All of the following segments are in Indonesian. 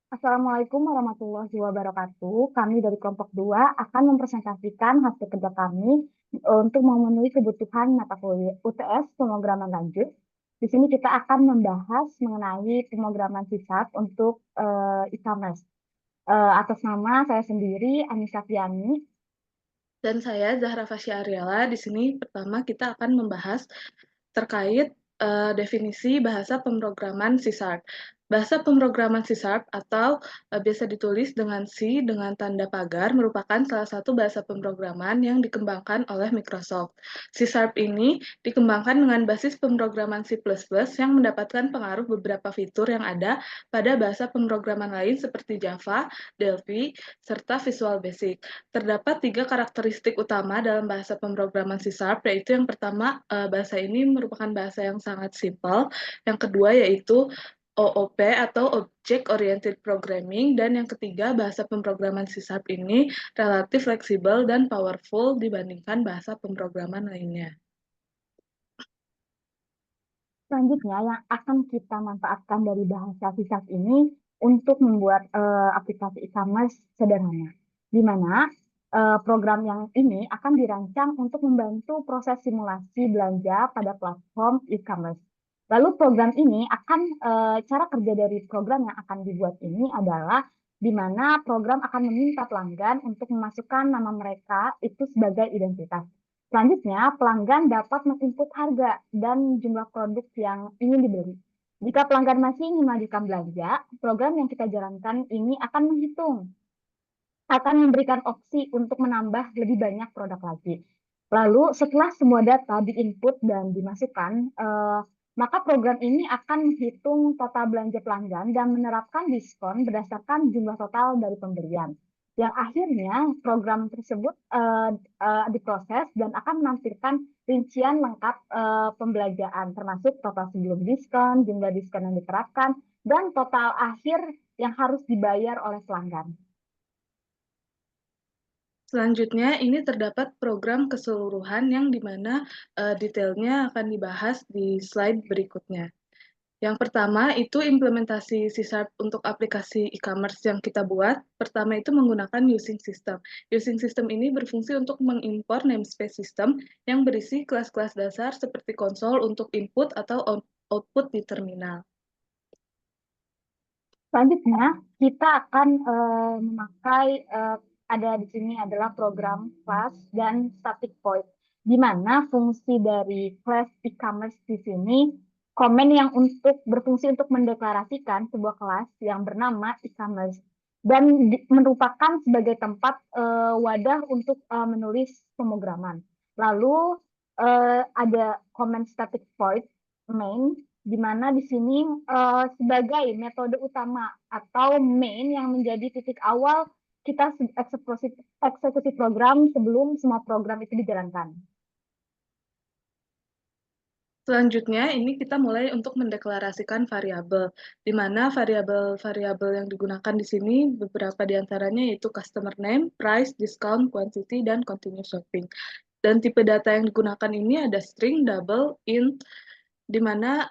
Assalamualaikum warahmatullahi wabarakatuh. Kami dari kelompok 2 akan mempresentasikan hasil kerja kami untuk memenuhi kebutuhan mata kuliah UTS pemrograman lanjut. Di sini kita akan membahas mengenai pemrograman C# untuk e-commerce. Atas nama saya sendiri, Anissa Fiani. Dan saya Zahra Fasya Ariela. Di sini pertama kita akan membahas terkait definisi bahasa pemrograman C#. Bahasa pemrograman C# atau biasa ditulis dengan C dengan tanda pagar merupakan salah satu bahasa pemrograman yang dikembangkan oleh Microsoft. C# ini dikembangkan dengan basis pemrograman C++ yang mendapatkan pengaruh beberapa fitur yang ada pada bahasa pemrograman lain seperti Java, Delphi, serta Visual Basic. Terdapat 3 karakteristik utama dalam bahasa pemrograman C#, yaitu yang pertama, bahasa ini merupakan bahasa yang sangat simpel. Yang kedua yaitu OOP atau Object Oriented Programming, dan yang ketiga, bahasa pemrograman C# ini relatif fleksibel dan powerful dibandingkan bahasa pemrograman lainnya. Selanjutnya yang akan kita manfaatkan dari bahasa C# ini untuk membuat aplikasi e-commerce sederhana, di mana program yang ini akan dirancang untuk membantu proses simulasi belanja pada platform e-commerce. Lalu program ini akan cara kerja dari program yang akan dibuat ini adalah di mana program akan meminta pelanggan untuk memasukkan nama mereka itu sebagai identitas. Selanjutnya, pelanggan dapat menginput harga dan jumlah produk yang ingin dibeli. Jika pelanggan masih ingin melanjutkan belanja, program yang kita jalankan ini akan memberikan opsi untuk menambah lebih banyak produk lagi. Lalu setelah semua data diinput dan dimasukkan, maka program ini akan menghitung total belanja pelanggan dan menerapkan diskon berdasarkan jumlah total dari pembelian. Yang akhirnya program tersebut diproses dan akan menampilkan rincian lengkap pembelanjaan, termasuk total sebelum diskon, jumlah diskon yang diterapkan, dan total akhir yang harus dibayar oleh pelanggan. Selanjutnya, ini terdapat program keseluruhan yang dimana detailnya akan dibahas di slide berikutnya. Yang pertama itu implementasi C# untuk aplikasi e-commerce yang kita buat. Pertama itu menggunakan using system. Using system ini berfungsi untuk mengimpor namespace system yang berisi kelas-kelas dasar seperti konsol untuk input atau output di terminal. Selanjutnya, kita akan memakai ada di sini adalah program class dan static void, di mana fungsi dari class e-commerce di sini komen yang berfungsi untuk mendeklarasikan sebuah kelas yang bernama e-commerce dan merupakan sebagai tempat wadah untuk menulis pemrograman. Lalu ada comment static void main di mana di sini sebagai metode utama atau main yang menjadi titik awal kita eksekusi program sebelum semua program itu dijalankan. Selanjutnya, ini kita mulai untuk mendeklarasikan variabel, di mana variabel-variabel yang digunakan di sini beberapa di antaranya yaitu customer name, price, discount, quantity, dan continue shopping. Dan tipe data yang digunakan ini ada string, double, int, di mana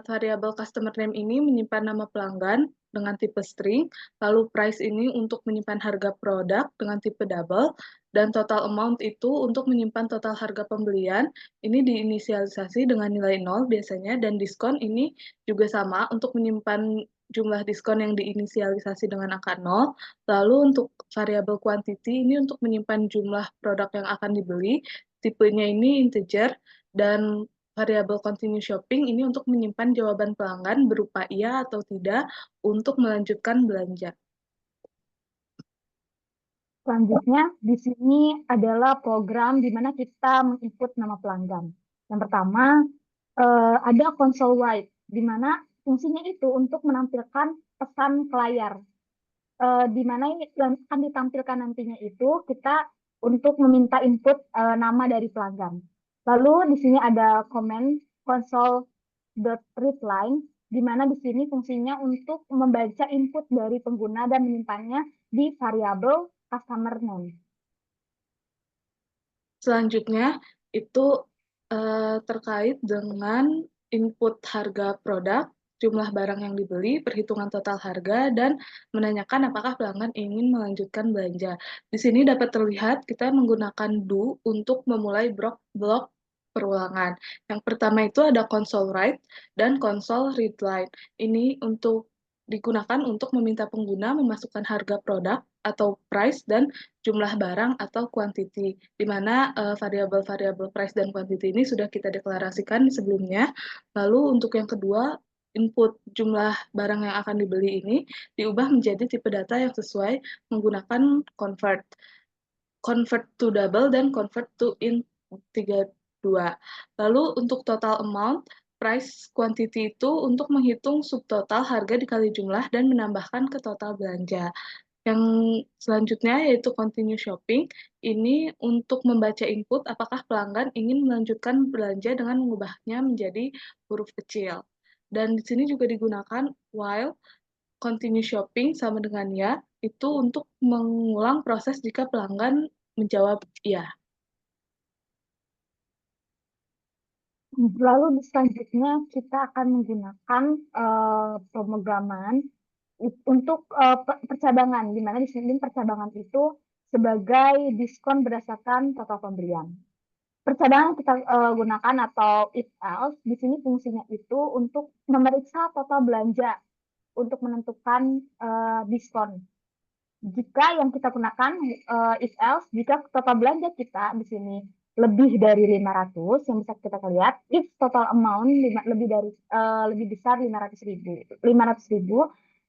variabel customer name ini menyimpan nama pelanggan dengan tipe string, lalu price ini untuk menyimpan harga produk dengan tipe double, dan total amount itu untuk menyimpan total harga pembelian, ini diinisialisasi dengan nilai 0 biasanya, dan diskon ini juga sama untuk menyimpan jumlah diskon yang diinisialisasi dengan angka 0, lalu untuk variabel quantity ini untuk menyimpan jumlah produk yang akan dibeli, tipenya ini integer, dan variabel continue shopping ini untuk menyimpan jawaban pelanggan berupa iya atau tidak untuk melanjutkan belanja. Selanjutnya, di sini adalah program di mana kita menginput nama pelanggan. Yang pertama, ada console write, di mana fungsinya itu untuk menampilkan pesan ke layar. Di mana ini yang akan ditampilkan nantinya itu kita untuk meminta input nama dari pelanggan. Lalu di sini ada comment console.readline, di mana di sini fungsinya untuk membaca input dari pengguna dan menyimpannya di variabel customer name. Selanjutnya itu terkait dengan input harga produk. jumlah barang yang dibeli, perhitungan total harga, dan menanyakan apakah pelanggan ingin melanjutkan belanja. Di sini dapat terlihat kita menggunakan do untuk memulai blok perulangan. Yang pertama itu ada console write dan console read line. Ini digunakan untuk meminta pengguna memasukkan harga produk atau price dan jumlah barang atau quantity, di mana variabel-variabel price dan quantity ini sudah kita deklarasikan sebelumnya. Lalu untuk yang kedua, input jumlah barang yang akan dibeli ini diubah menjadi tipe data yang sesuai menggunakan convert to double dan convert to int 32. Lalu untuk total amount, price quantity itu untuk menghitung subtotal harga dikali jumlah dan menambahkan ke total belanja. Yang selanjutnya yaitu continue shopping. Ini untuk membaca input apakah pelanggan ingin melanjutkan belanja dengan mengubahnya menjadi huruf kecil. Dan di sini juga digunakan while continue shopping sama dengan ya, itu untuk mengulang proses jika pelanggan menjawab ya. Lalu selanjutnya kita akan menggunakan pemrograman untuk percabangan, di mana di sini percabangan itu sebagai diskon berdasarkan total pembelian. Percabangan kita gunakan atau if else di sini fungsinya itu untuk memeriksa total belanja untuk menentukan diskon. Jika yang kita gunakan if else, jika total belanja kita di sini lebih dari 500, yang bisa kita lihat, if total amount lebih besar 500.000,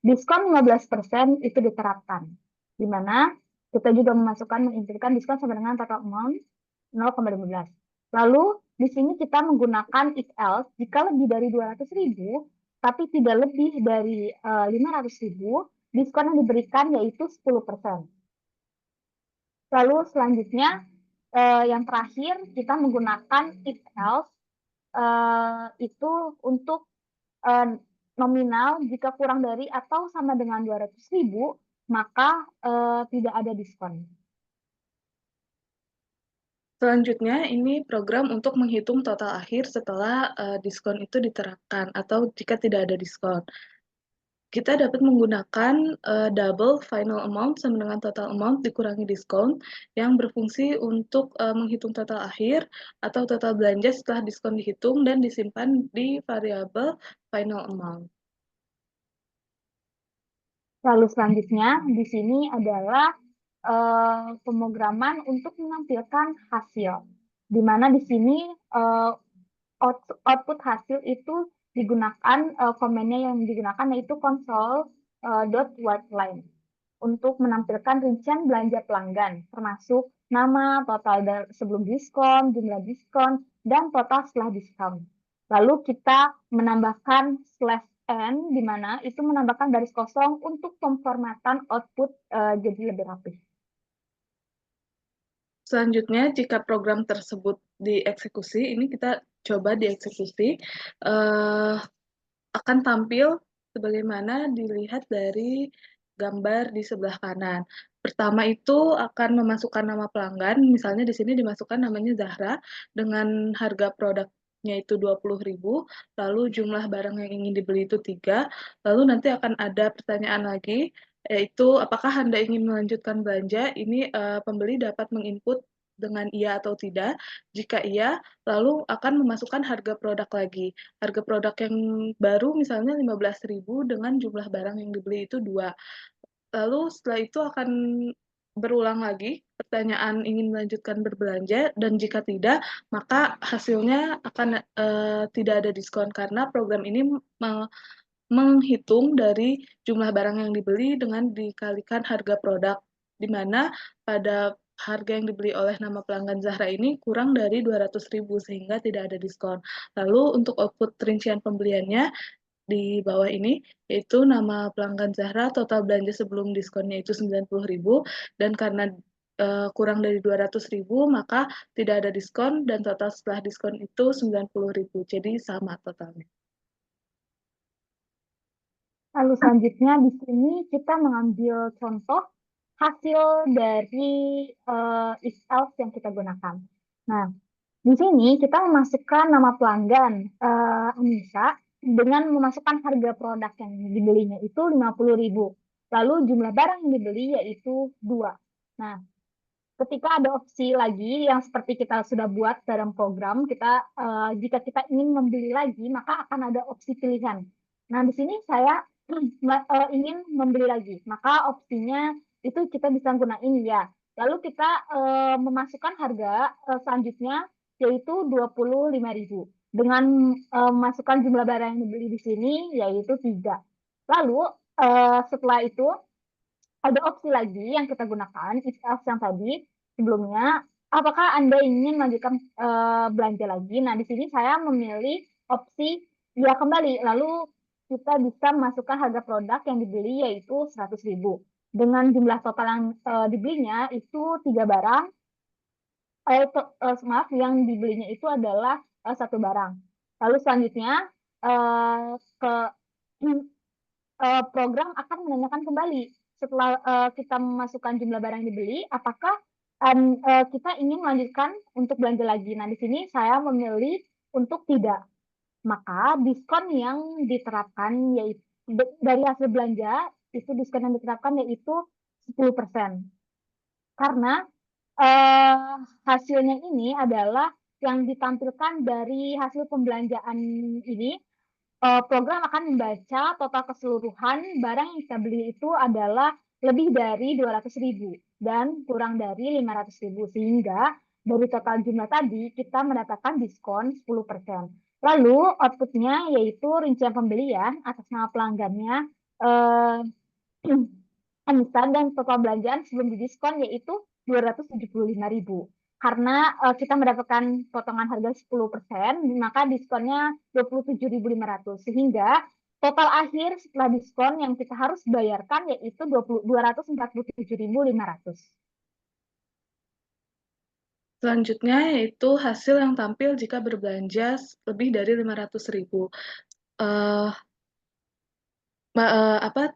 diskon 15% itu diterapkan. Di mana kita juga menginputkan diskon sama dengan total amount 0,15. Lalu di sini kita menggunakan if else jika lebih dari 200.000 tapi tidak lebih dari 500.000, diskon yang diberikan yaitu 10%. Lalu selanjutnya yang terakhir kita menggunakan if else itu untuk nominal jika kurang dari atau sama dengan 200.000 maka tidak ada diskon. Selanjutnya, ini program untuk menghitung total akhir setelah diskon itu diterapkan atau jika tidak ada diskon. Kita dapat menggunakan double final amount sama dengan total amount dikurangi diskon yang berfungsi untuk menghitung total akhir atau total belanja setelah diskon dihitung dan disimpan di variabel final amount. Lalu selanjutnya di sini adalah pemrograman untuk menampilkan hasil, di mana di sini output hasil itu digunakan komennya yang digunakan yaitu console.writeLine untuk menampilkan rincian belanja pelanggan termasuk nama, total sebelum diskon, jumlah diskon, dan total setelah diskon. Lalu kita menambahkan /n di mana itu menambahkan garis kosong untuk pemformatan output jadi lebih rapi. Selanjutnya, jika program tersebut dieksekusi, ini kita coba dieksekusi, akan tampil sebagaimana dilihat dari gambar di sebelah kanan. Pertama itu akan memasukkan nama pelanggan, misalnya di sini dimasukkan namanya Zahra dengan harga produknya itu 20.000, lalu jumlah barang yang ingin dibeli itu 3, lalu nanti akan ada pertanyaan lagi, yaitu apakah Anda ingin melanjutkan belanja? Ini pembeli dapat menginput dengan iya atau tidak. Jika iya, lalu akan memasukkan harga produk lagi. Harga produk yang baru misalnya 15.000 dengan jumlah barang yang dibeli itu 2. Lalu setelah itu akan berulang lagi pertanyaan ingin melanjutkan berbelanja dan jika tidak maka hasilnya akan tidak ada diskon karena program ini menghitung dari jumlah barang yang dibeli dengan dikalikan harga produk, di mana pada harga yang dibeli oleh nama pelanggan Zahra ini kurang dari 200.000 sehingga tidak ada diskon. Lalu untuk output rincian pembeliannya di bawah ini, yaitu nama pelanggan Zahra, total belanja sebelum diskonnya itu 90.000, dan karena kurang dari 200.000, maka tidak ada diskon, dan total setelah diskon itu 90.000, jadi sama totalnya. Lalu selanjutnya di sini kita mengambil contoh hasil dari if else yang kita gunakan. Nah, di sini kita memasukkan nama pelanggan Anissa dengan memasukkan harga produk yang dibelinya itu 50.000. Lalu jumlah barang yang dibeli yaitu 2. Nah, ketika ada opsi lagi yang seperti kita sudah buat dalam program, jika kita ingin membeli lagi, maka akan ada opsi pilihan. Nah, di sini saya ingin membeli lagi, maka opsinya itu kita bisa gunain ya. Lalu kita memasukkan harga selanjutnya yaitu 25.000 dengan memasukkan jumlah barang yang dibeli di sini yaitu 3. Lalu setelah itu ada opsi lagi yang kita gunakan, if else yang tadi sebelumnya. Apakah Anda ingin melanjutkan belanja lagi? Nah, di sini saya memilih opsi ya kembali. Lalu kita bisa memasukkan harga produk yang dibeli yaitu 100.000. Dengan jumlah total yang dibelinya itu 3 barang. Maaf, yang dibelinya itu adalah 1 barang. Lalu selanjutnya eh, ke program akan menanyakan kembali setelah kita memasukkan jumlah barang yang dibeli, apakah kita ingin melanjutkan untuk belanja lagi. Nah, di sini saya memilih untuk tidak. Maka diskon yang diterapkan yaitu dari hasil belanja itu diskon yang diterapkan yaitu 10%. Karena eh, hasilnya ini adalah yang ditampilkan dari hasil pembelanjaan ini. Program akan membaca total keseluruhan barang yang kita beli itu adalah lebih dari 200.000 dan kurang dari 500.000, sehingga dari total jumlah tadi kita mendapatkan diskon 10%. Lalu outputnya yaitu rincian pembelian atas nama pelanggannya eh, Anissa dan total belanjaan sebelum didiskon yaitu 275.000. Karena kita mendapatkan potongan harga 10%, maka diskonnya 27.500. Sehingga total akhir setelah diskon yang kita harus bayarkan yaitu 247.500. Selanjutnya yaitu hasil yang tampil jika berbelanja lebih dari 500.000. Eh,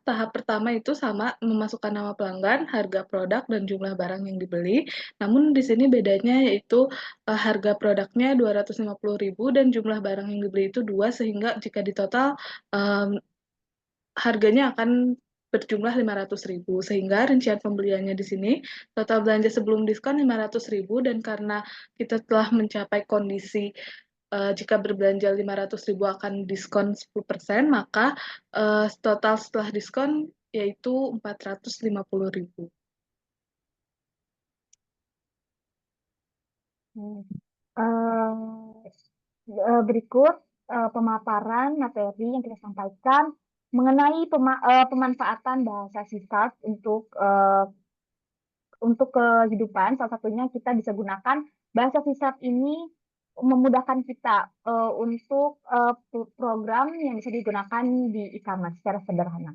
tahap pertama itu sama memasukkan nama pelanggan, harga produk, dan jumlah barang yang dibeli. Namun di sini bedanya yaitu harga produknya 250.000 dan jumlah barang yang dibeli itu 2, sehingga jika ditotal em, harganya akan berjumlah 500.000, sehingga rincian pembeliannya di sini total belanja sebelum diskon 500.000, dan karena kita telah mencapai kondisi jika berbelanja 500.000 akan diskon 10%, maka total setelah diskon yaitu 450.000. Hmm. Berikut pemaparan materi yang kita sampaikan mengenai pemanfaatan bahasa sifat untuk kehidupan. Salah satunya kita bisa gunakan bahasa sisap ini memudahkan kita untuk program yang bisa digunakan di e-commerce secara sederhana.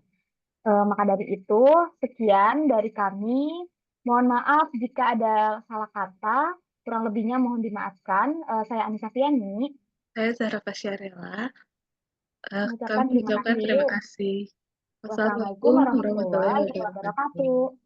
Maka dari itu, sekian dari kami. Mohon maaf jika ada salah kata, kurang lebihnya mohon dimaafkan. Saya Anissa Fiani, Saya Zahra Fasyarela. Kami mengucapkan terima mengucapkan kasih. terima kasih. Wassalamualaikum Wassalamualaikum warahmatullahi warahmatullahi wabarakatuh. wabarakatuh.